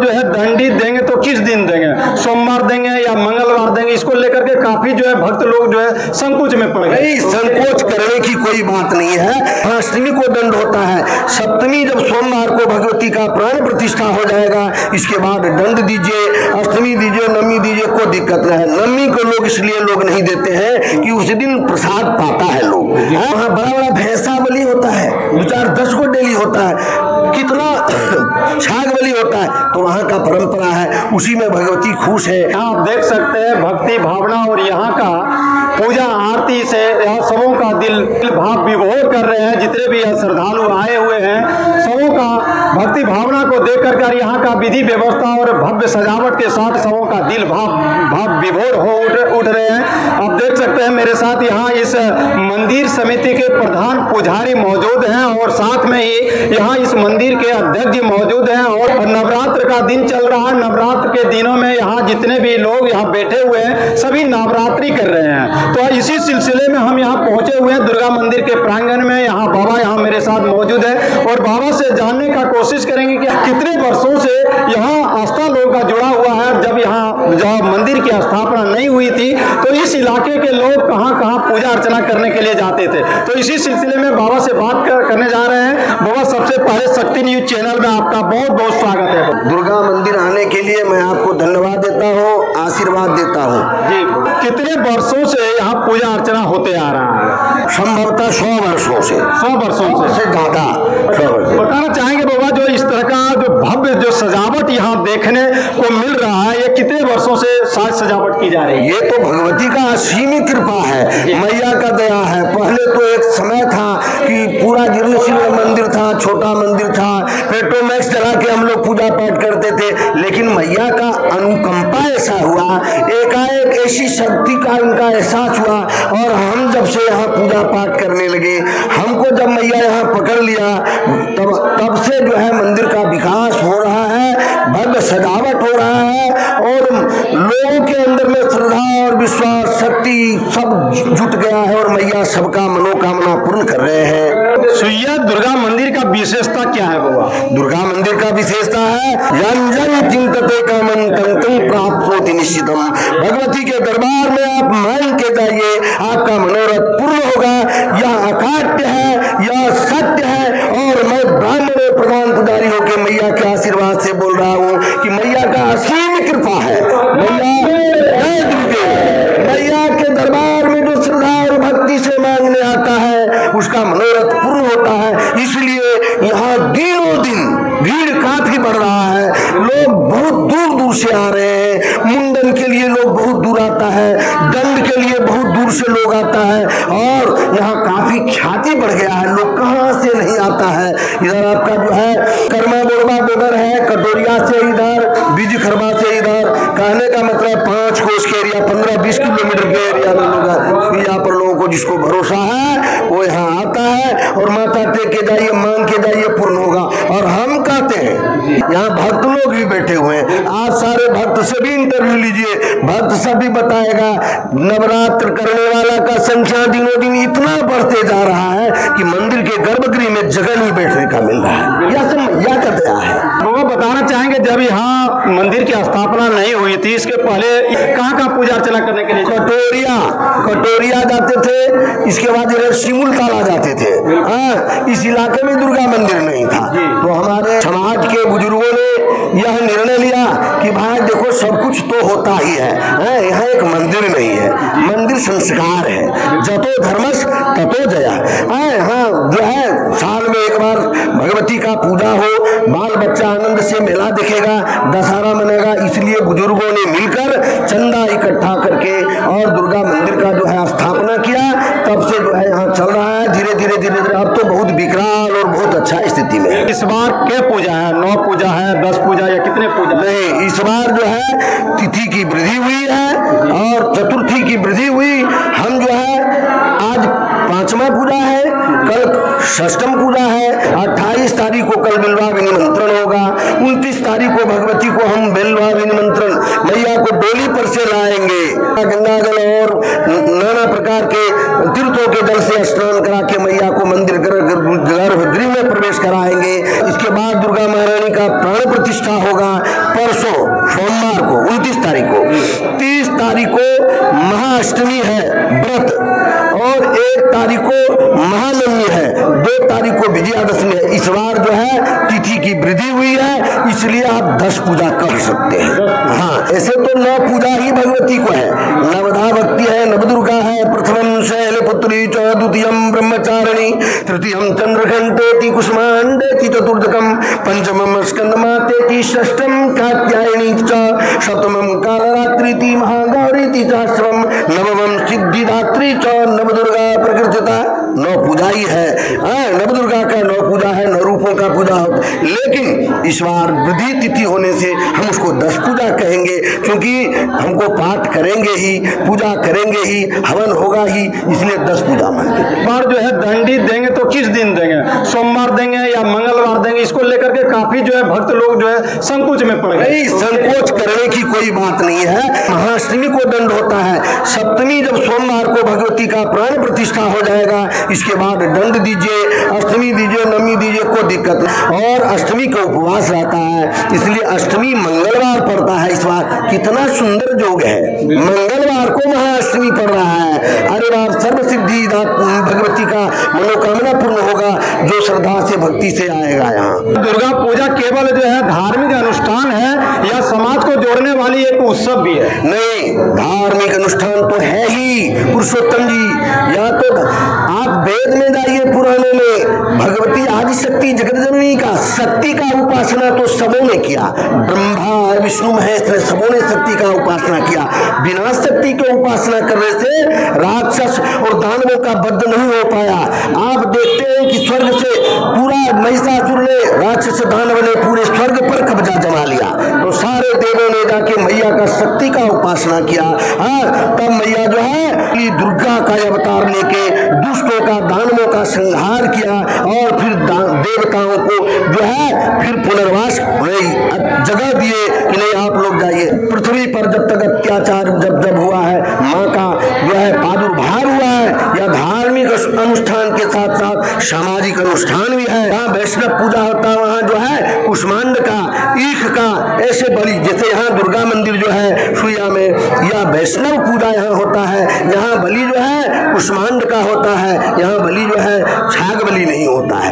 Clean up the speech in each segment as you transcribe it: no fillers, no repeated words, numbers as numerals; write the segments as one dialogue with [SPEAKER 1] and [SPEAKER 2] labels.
[SPEAKER 1] जो है दंडी देंगे तो किस दिन देंगे, सोमवार देंगे या मंगलवार देंगे, इसको लेकर के काफी जो है भक्त लोग जो है संकोच में पड़ गए।
[SPEAKER 2] संकोच करने की कोई बात नहीं है। अष्टमी को दंड होता है, सप्तमी जब सोमवार को भगवती का प्राण प्रतिष्ठा हो जाएगा, इसके बाद दंड दीजिए, अष्टमी दीजिए, नवमी दीजिए, कोई दिक्कत नहीं है। नवमी को लोग इसलिए लोग नहीं देते हैं कि उस दिन प्रसाद पाता है लोग। वहाँ बड़ा बड़ा भैंसा बलि होता है, 2-4-10 को डेली होता है, कितना छाग बलि होता है, तो वहाँ का परंपरा है, उसी में भगवती खुश है।
[SPEAKER 1] आप देख सकते हैं भक्ति भावना और यहाँ का पूजा आरती से यहाँ सबों का दिल भाव विभोर कर रहे हैं। जितने भी श्रद्धालु आए हुए हैं सबों का भक्ति भावना को देख कर यहाँ का विधि व्यवस्था और भव्य सजावट के साथ सबों का दिल भाव विभोर हो उठ रहे हैं। आप देख सकते हैं मेरे साथ यहाँ इस मंदिर समिति के प्रधान पुजारी मौजूद हैं और साथ में ही यहाँ इस मंदिर के अध्यक्ष मौजूद हैं। और नवरात्र का दिन चल रहा है, नवरात्र के दिनों में यहाँ जितने भी लोग यहाँ बैठे हुए हैं सभी नवरात्रि कर रहे हैं। तो इसी सिलसिले में हम यहाँ पहुंचे हुए हैं दुर्गा मंदिर के प्रांगण में। यहाँ बाबा यहाँ मेरे साथ मौजूद है और बाबा से जानने का कोशिश करेंगे कि कितने वर्षों से यहाँ आस्था लोगों का जुड़ा हुआ है। जब यहाँ मंदिर की स्थापना नहीं हुई थी तो इस इलाके के लोग कहाँ कहाँ पूजा अर्चना करने के लिए जाते थे। तो इसी सिलसिले में बाबा से बात करने जा रहे हैं। बाबा, सबसे पहले शक्ति न्यूज चैनल में आपका बहुत बहुत स्वागत है।
[SPEAKER 2] दुर्गा मंदिर आने के लिए मैं आपको धन्यवाद देता हूँ, आशीर्वाद देता हूँ
[SPEAKER 1] जी। कितने वर्षों से यहाँ पूजा अर्चना होते आ रहा है?
[SPEAKER 2] संभवतः 100 वर्षों से।
[SPEAKER 1] 100 वर्षों से
[SPEAKER 2] ज्यादा।
[SPEAKER 1] बताना चाहेंगे बाबा, जो इस तरह का जो भव्य जो सजावट यहाँ देखने को मिल रहा है, ये कितने वर्षों से साज सजावट की जा रही है?
[SPEAKER 2] ये तो भगवती का असीमित कृपा है, मैया का दया है। पहले तो एक समय था कि पूरा जीर्णशीर्ण मंदिर था, छोटा मंदिर था, पेट्रोमैक्स चला के हम लोग पूजा पाठ करते थे, लेकिन मैया का अनुकंपा ऐसा हुआ, एकाएक ऐसी शक्ति का इनका एहसास हुआ और हम जब से यहाँ पूजा पाठ करने लगे, हमको जब मैया यहाँ पकड़ लिया तब से जो है मंदिर का विकास हो रहा है, भव्य सजावट हो रहा है और लोगों के अंदर में श्रद्धा और विश्वास शक्ति सब जुट गया है और मैया सबका मनोकामना पूर्ण कर रहे हैं।
[SPEAKER 1] सुइया दुर्गा मंदिर का विशेषता क्या है बाबा?
[SPEAKER 2] दुर्गा मंदिर का विशेषता है जन जन चिंतते कामं तं तं प्राप्नोति निश्चितम। भगवती के दरबार में आप मान के जाइए, आपका मनोरथ पूर्ण होगा। यह अकाट्य है, यह सत्य है और मैं ब्राह्मण प्रधान पुजारी होकर मैया के आशीर्वाद से बोल रहा हूँ कि मैया का असीम कृपा है। मैया के दरबार में जो श्रद्धा और भक्ति से मांगने आता है उसका मनोरथ पूर्ण होता है। इसलिए यहाँ दिनों दिन भीड़ काफी बढ़ रहा है, लोग बहुत दूर दूर से आ रहे हैं। मुंडन के लिए लोग बहुत दूर आता है, दंड के लिए बहुत दूर से लोग आता है और यहाँ काफी ख्याति बढ़ गया है, लोग कहाँ से नहीं आता है। इधर आपका जो है कर्मा बोरबा बोगर है, कटोरिया से इधर, बीज खरबा से इधर, कहने का मतलब 5 कोस के एरिया, 15-20 किलोमीटर के एरिया में लोग यहाँ पर लोगों को जिसको भरोसा है वो यहाँ आता है और माथा टेक के जाइए, मांग के जाइए, पूर्ण होगा। और हम कहते हैं यहाँ भक्त लोग भी बैठे हुए हैं, आज सारे भक्त से भी इंटरव्यू लीजिए, भक्त सभी बताएगा नवरात्र करने वाला का संख्या दिनों दिन इतना बढ़ते जा रहा है कि मंदिर के गर्भगृह में जगह नहीं बैठने का मिल रहा है। यह सब मैया का दया है।
[SPEAKER 1] बाबा, बताना चाहेंगे जब यहाँ मंदिर की स्थापना नहीं हुई थी, इसके पहले कहाँ कहाँ पूजा अर्चना करने के लिए?
[SPEAKER 2] कटोरिया जाते थे, इसके बाद इधर शिमुल ताला जाते थे। इस इलाके में दुर्गा मंदिर नहीं था, तो हमारे समाज के बुजुर्गों ने यह निर्णय लिया कि भाई देखो सब कुछ तो होता ही है, यहाँ एक मंदिर नहीं है, मंदिर संस्कार है। जतो धर्मस ततो जया। यहाँ जो है साल में एक बार भगवती का पूजा हो, बाल बच्चा आनंद से मेला देखेगा, दशहरा मनेगा, इसलिए बुजुर्गों ने मिलकर चंदा इकट्ठा करके और दुर्गा मंदिर का जो है स्थापना किया। तब से जो है यहाँ चल रहा है धीरे धीरे धीरे धीरे, अब तो बहुत विकराल और बहुत अच्छा स्थिति में।
[SPEAKER 1] इस बार क्या पूजा है? 9 पूजा है, 10 पूजा या कितने पूजा?
[SPEAKER 2] नहीं, इस बार जो है तिथि की वृद्धि हुई है और चतुर्थी की वृद्धि हुई। हम जो है आज 5वां पूजा है, कल 6ठम पूजा है, 28 तारीख को कल बिलवा निमंत्रण होगा, 29 तारीख को भगवती को हम बिलवा निमंत्रण मैया को डोली पर से लाएंगे, गंगा जल और नाना प्रकार के तीर्थों के जल से स्नान करा के मैया को मंदिर गर्भगृह में प्रवेश कराएंगे। इसके बाद दुर्गा महारानी का प्राण प्रतिष्ठा होगा। तारीख को विजयादशमी है, इस बार जो है तिथि की वृद्धि हुई है, इसलिए आप 10 पूजा कर सकते हैं। हाँ, ऐसे तो 9 पूजा ही भगवती को है। नवधा भक्ति है, नवदुर्गा है, प्रथमम शैलपुत्री च, द्वितीयम ब्रह्मचारिणी, तृतीयम चंद्रघंटेति कुसुमांडेति, चतुर्थकम पंचमम स्कंदमातेति, षष्ठम कात्यायनी च, सप्तमम कालरात्रिति, महागौरीति चाष्टमम, नवमम सिद्धिदात्री च, नवदुर्गा प्रकृतिता। 9 पूजा ही है। नवदुर्गा का 9 पूजा है, 9 रूपों का पूजा होता, लेकिन इस बार वृद्धि तिथि होने से हम उसको 10 पूजा कहेंगे, क्योंकि हमको पाठ करेंगे ही, पूजा करेंगे ही, हवन होगा ही, इसलिए 10 पूजा मानते हैं।
[SPEAKER 1] बार जो है दंडी देंगे तो किस दिन देंगे, सोमवार देंगे या मंगलवार देंगे, इसको लेकर के काफी जो है भक्त लोग जो है संकोच में पड़ गए।
[SPEAKER 2] नहीं, संकोच करने की कोई बात नहीं है। महाअष्टमी को दंड होता है, सप्तमी जब सोमवार को भगवती का प्राण प्रतिष्ठा हो जाएगा, इसके बाद दंड दीजिए, अष्टमी दीजिए, नवमी दीजिए, कोई दिक्कत नहीं। और अष्टमी का उपवास रहता है, इसलिए अष्टमी मंगलवार पड़ता है। इस बार कितना सुंदर योग है, मंगलवार को महाअष्टमी पड़ रहा है। अरे बार सर्व सिद्धि भगवती का मनोकामना पूर्ण होगा जो श्रद्धा से भक्ति से आएगा। यहाँ
[SPEAKER 1] दुर्गा पूजा केवल जो है धार्मिक अनुष्ठान है या समाज को जोड़ने वाली एक उत्सव भी है?
[SPEAKER 2] नहीं, धार्मिक अनुष्ठान तो है ही पुरुषोत्तम जी। या तो आप वेद में जाइए, पुराणों में भगवती आदिशक्ति जगत जननी का शक्ति का उपासना तो सबों ने किया, ब्रह्मा विष्णु महेश ने सबों ने शक्ति का उपासना किया। बिना शक्ति के उपासना करने से राक्षस और दानवों का वध नहीं हो पाया। आप देखते हैं कि स्वर्ग से पूरा महिषासुर ने, राक्षस दानव ने पूरे स्वर्ग पर कब्जा जमा लिया, तो सारे देवों ने जाके मैया का शक्ति का उपासना किया। तब मैया जो है दुर्गा का अवतार लेके दुष्टों का, दानवों का संहार किया और फिर देवताओं को जो है फिर पुनर्वास जगह दिए कि नहीं आप लोग जाइए। पृथ्वी पर जब तक अत्याचार जब हुआ है, माँ का जो है प्रादुर्भाव हुआ है, या धार्मिक अनुष्ठान के साथ साथ सामाजिक अनुष्ठान भी है। जहाँ वैष्णव पूजा होता है वहाँ जो है कुष्मांड का, ईख का, ऐसे बलि, जैसे यहाँ दुर्गा मंदिर जो है सुइया में, या वैष्णव पूजा यहाँ होता है, यहाँ बलि जो है कुष्मांड का होता है, यहाँ बलि जो है छाग बलि नहीं होता है,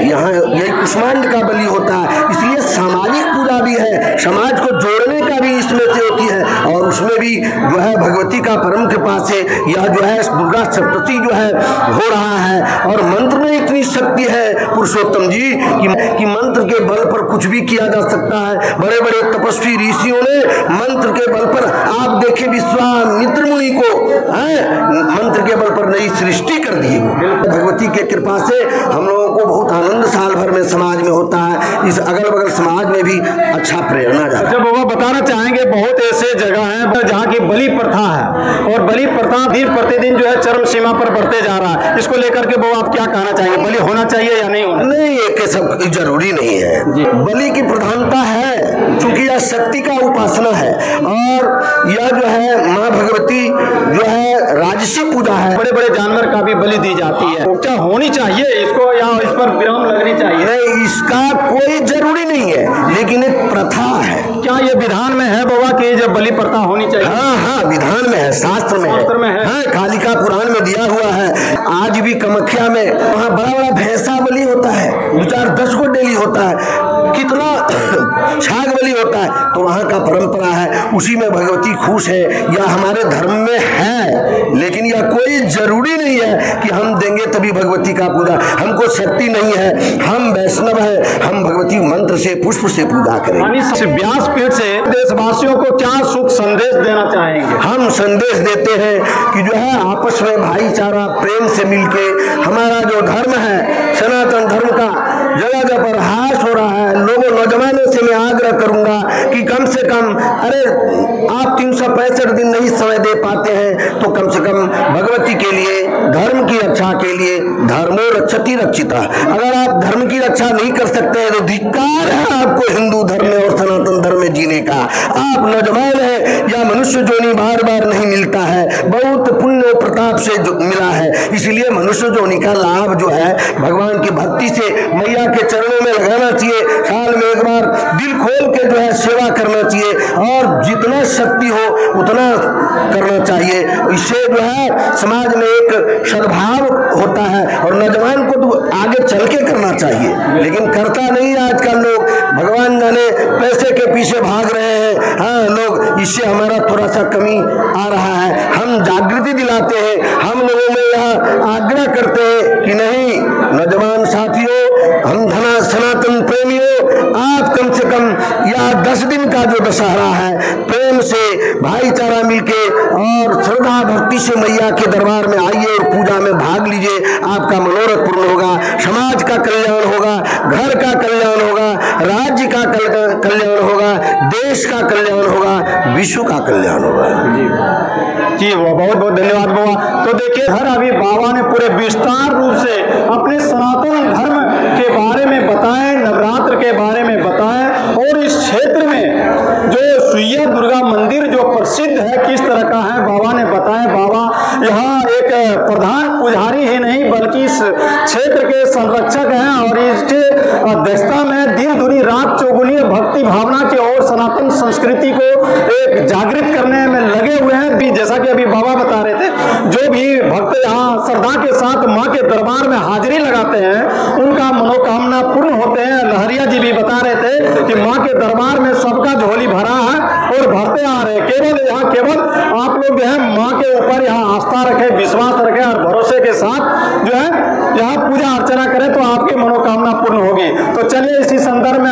[SPEAKER 2] यहाँ यही कुष्मांड का बलि होता है। इसलिए सामाजिक पूजा भी है, समाज को जोड़ने का भी इसमें से होती है, और उसमें भी जो है भगवती का परम कृपा से यह जो है दुर्गा सप्तशती जो है हो रहा है। और मंत्र में इतनी शक्ति है पुरुषोत्तम जी कि मंत्र के बल पर कुछ भी किया जा सकता है। बड़े बड़े तपस्वी ऋषियों ने मंत्र के बल पर, आप देखें विश्वामित्र मुनि को मंत्र के बल पर नई सृष्टि कर दी। भगवती के कृपा से हम लोगों को बहुत आनंद साल भर में समाज में होता है, इस अगल बगल समाज में भी अच्छा प्रेरणा जाता है।
[SPEAKER 1] अच्छा बाबा, बताना चाहेंगे बहुत ऐसे जगह हैं जहाँ की बलि प्रथा है, और बलि प्रथा दिन प्रतिदिन जो है चरम सीमा पर बढ़ते जा रहा है, इसको लेकर के बाबा आप क्या कहना चाहेंगे, बलि होना चाहिए या नहीं होना?
[SPEAKER 2] नहीं, ये सब जरूरी नहीं है। बलि की प्रधानता है क्योंकि यह शक्ति का उपासना है, और यह जो है माँ भगवती जो है राजसी पूजा है।
[SPEAKER 1] बड़े बड़े जानवर का भी बलि दी जाती है, क्या होनी चाहिए इसको, या इस पर विराम लगनी चाहिए?
[SPEAKER 2] नहीं, इसका कोई जरूरी नहीं है, लेकिन एक प्रथा है।
[SPEAKER 1] क्या ये विधान में है बाबा कि जब बलि प्रथा होनी चाहिए?
[SPEAKER 2] हाँ हाँ, विधान में है, शास्त्र में है। हाँ, कालिका पुराण में दिया हुआ है। आज भी कामाख्या में वहाँ बड़ा बड़ा भैंसा बलि होता है, 2-4-10 को डेली होता है, कितना छाग बलि होता है, तो वहाँ का परंपरा है, उसी में भगवती खुश है। या हमारे धर्म में है, लेकिन यह कोई जरूरी नहीं है कि हम देंगे तभी भगवती का पूजा। हमको शक्ति नहीं है, हम वैष्णव है, हम भगवती मंत्र से, पुष्प से पूजा करेंगे।
[SPEAKER 1] व्यासपीठ से देशवासियों को क्या शुभ संदेश देना चाहेंगे?
[SPEAKER 2] हम संदेश देते हैं कि जो है आपस में भाईचारा प्रेम से मिलके, हमारा जो धर्म है सनातन धर्म का जगह जगह पर ह्रास हो रहा है। लोगों नौजवानों से मैं आग्रह करूंगा कि कम से कम, अरे आप 365 दिन नहीं समय दे पाते हैं तो कम से कम भगवती के लिए, धर्म की रक्षा के लिए, धर्मो रक्षति रक्षिता, अगर आप धर्म की रक्षा नहीं कर सकते हैं तो धिक्कार है आपको हिंदू धर्म में और सनातन धर्म में जीने का। आप नौजवान है या मनुष्य जोनी बार बार नहीं मिलता है, बहुत पुण्य प्रताप से जो मिला है, इसलिए मनुष्य जोनी का लाभ जो है भगवान की भक्ति से मैया के चरणों में लगाना चाहिए। साल में एक बार दिल खोल के जो है सेवा करना चाहिए, और जितना शक्ति हो उतना करना चाहिए। इससे जो है समाज में एक सद्भाव होता है और नौजवान को तो आगे चल के करना चाहिए, लेकिन करता नहीं आजकल लोग। भगवान जाने पैसे के पीछे भाग रहे हैं। हाँ, लोग इससे हमारा थोड़ा सा कमी आ रहा है। हम जागृति दिलाते हैं, हम लोगों में यह आग्रह करते हैं कि नहीं नौजवान साथियों, हम सनातन प्रेमियों, आप कम से कम यह 10 दिन का जो दशहरा है प्रेम से भाईचारा मिलके और श्रद्धा भक्ति से मैया के दरबार में आइए और पूजा में भाग लीजिए। आपका मनोरथ पूर्ण होगा, समाज का कल्याण होगा, घर का कल्याण होगा, राज्य का कल्याण होगा, देश का कल्याण होगा, विश्व का कल्याण होगा।
[SPEAKER 1] जी बहुत बहुत धन्यवाद बाबा। तो देखिए हर अभी बाबा ने पूरे विस्तार रूप से अपने सनातन धर्म के बारे में बताएं, नवरात्र के बारे में बताएं और इस क्षेत्र में जो सुइया दुर्गा मंदिर जो प्रसिद्ध है किस तरह का है बाबा ने बताया। बाबा यहाँ एक प्रधान पुजारी ही नहीं बल्कि इस क्षेत्र के संरक्षक हैं और इसके अध्यक्षता में दिन दुनी रात चौगुनी भक्ति भावना की और सनातन संस्कृति को एक जागृत करने में लगे हुए हैं। भी जैसा कि अभी बाबा बता रहे थे, जो भी भक्त यहाँ श्रद्धा के साथ माँ के दरबार में हाजिरी लगाते हैं उनका मनोकामना पूर्ण होते हैं। लहरिया जी भी बता रहे थे कि माँ के दरबार में सबका झोली भरा है और भरते आ रहे हैं। केवल आप लोग जो है माँ के ऊपर यहाँ आस्था रखें, विश्वास रखें और भरोसे के साथ जो है यहाँ पूजा अर्चना करें तो आपकी मनोकामना पूर्ण होगी। तो चलिए इसी संदर्भ में